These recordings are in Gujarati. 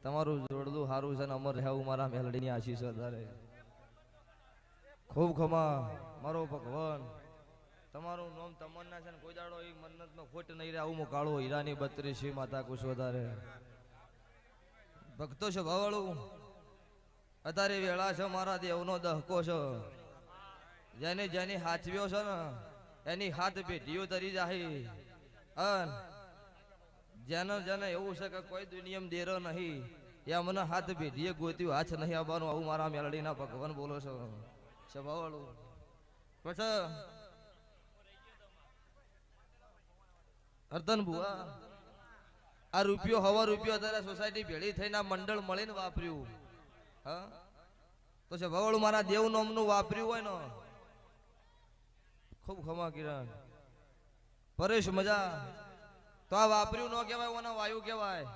તમારું જોડલું સારું છે ને અમર રહેવું મારા મેલડીની આશીષ વધારે. ખૂબ ખમા મારો ભગવાન. તમારું નામ તમન્ના છે ને કોઈ દાડો એ મન્નતમાં ખોટ નહીં રહે. આવું કાળો હીરાની 32 માતા કુશ વધારે ભક્તો છે ભાવાળું. અત્યારે વેળા છે મારા દેવનો દહકો છે. જેને જેની હાચવ્યો છે ને એની હાથ પેઢીઓ તરી જાય. અન જેને જેને એવું છે કે કોઈ દુનિયામાં દેરો નહીં એ મને હાથ પેઢીએ ગોત્યું હાથ નહીં આવવાનું. આવું મારા મેલડીના ભગવાન બોલો છો સ્વભાવવાળું. પછી અર્ધન ભુવા આ રૂપિયો હવા રૂપિયો અત્યારે સોસાયટી ભેળી થઈને આ મંડળ મળીને વાપર્યું. હા તો સ્વભાવવાળું મારા દેવ નામનું વાપર્યું હોય ને ખૂબ ખમા કિરણ પરેશ મજા તો આ વાપર્યું ન કહેવાય ઓના વાયુ કહેવાય.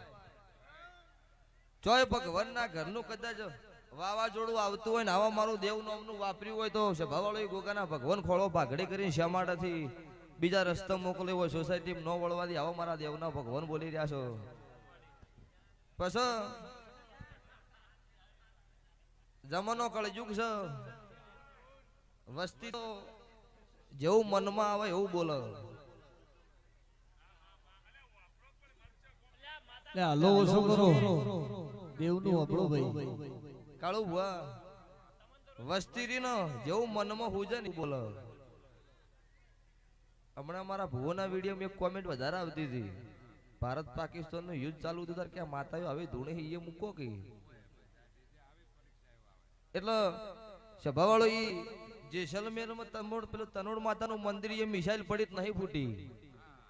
ચોય ભગવાનના ઘરનું કદાચ વાવાઝોડું આવતું હોય ને આવા મારું દેવ નામનું વાપર્યું હોય તો સ્વભાવવાળો ગોગાના ભગવાન ખોળો ભાગડી કરીને શ્યામાડાથી બીજા રસ્તા મોકલ્યો હોય સોસાયટી ન વળવાથી આવા મારા દેવના ભગવાન બોલી રહ્યા છો. પછી જમાનો કળયુગ છે. વસ્તી તો જેવું મનમાં આવે એવું બોલે. હાલો શું કરો દેવનું આપણો ભાઈ કાળું ભુવા વસ્તી રી ને જેવું મનમાં હુજે ને બોલે. હમણાં મારા ભુવોના વિડીયોમાં એક કોમેન્ટ વધારે આવતી હતી. ભારત પાકિસ્તાન નું યુદ્ધ ચાલુ હતું ત્યારે કે માતાઓ હવે ધૂણે એ મૂકો કે એટલે સભાવાળો ઈ જેસલમેરમાં તનોડ માતાનું મંદિર એ મિસાઇલ પડી નહીં ફૂટી.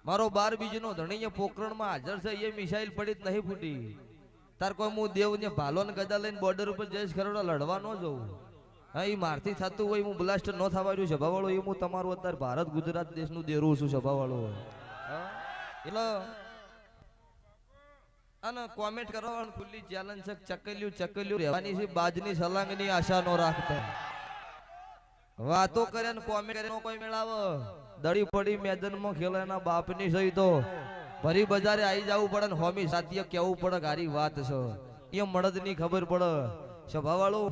મારો 12 બીજનો ધણી પોખરણમાં હાજર છે એ મિસાઇલ પડી નહીં ફૂટી. તાર કોઈ હું દેવ ને ભાલો ને ગદા લઈને બોર્ડર ઉપર જઈશ ખરોડો લડવા ન જવું. હા એ મારથી થતું હોય હું બ્લાસ્ટ ન થવા રહ્યું સભાવાળો એ હું તમારું અત્યારે ભારત ગુજરાત દેશનું દેરું છું સભાવાળો. એટલે અને કોમેન્ટ કરવાનું ખુલ્લી ચેલેન્જ છે. ચકલ્યું રહેવાની છે બાજની સલાંગની આશા ન રાખતા. વાતો કરે ને કોમેન્ટ કરે કોઈ મેળાવે દડી પડી મેદાનમાં ખેલે એના બાપની સહી તો ભરી બજારે આવી જવું પડે ને હોમી સાથીએ કેવું પડે ગારી વાત છે એ મળદ ની ખબર પડે. સભાવાળું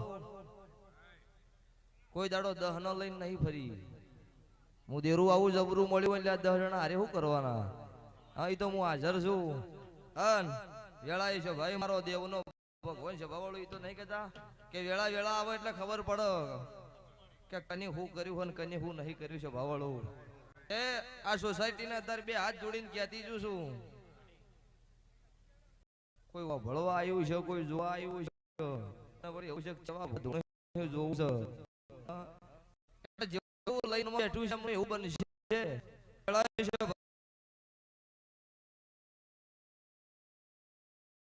કોઈ દાડો દહન લઈને નહીં ફરી. હું દેરું આવું જબરું મળ્યું એટલે 10 જણા હારે શું કરવાના. હા એ તો હું હાજર છું. અન વેળા છે ભાઈ મારો દેવનો ભગવાન છે ભાવાળું. એ તો નહીં કહેતા કે વેળા વેળા આવે એટલે ખબર પડે કે કની હું કર્યું હોય ને કની હું નહીં કર્યું છે ભાવાળું. એ આ સોસાયટી ને અત્યારે 2 હાથ જોડીને કહેતી છું કોઈ ભળવા આવ્યું છે કોઈ જોવા આવ્યું છે એવું છે જોવું છે જેવું લઈને બેઠું છે એવું બનશે.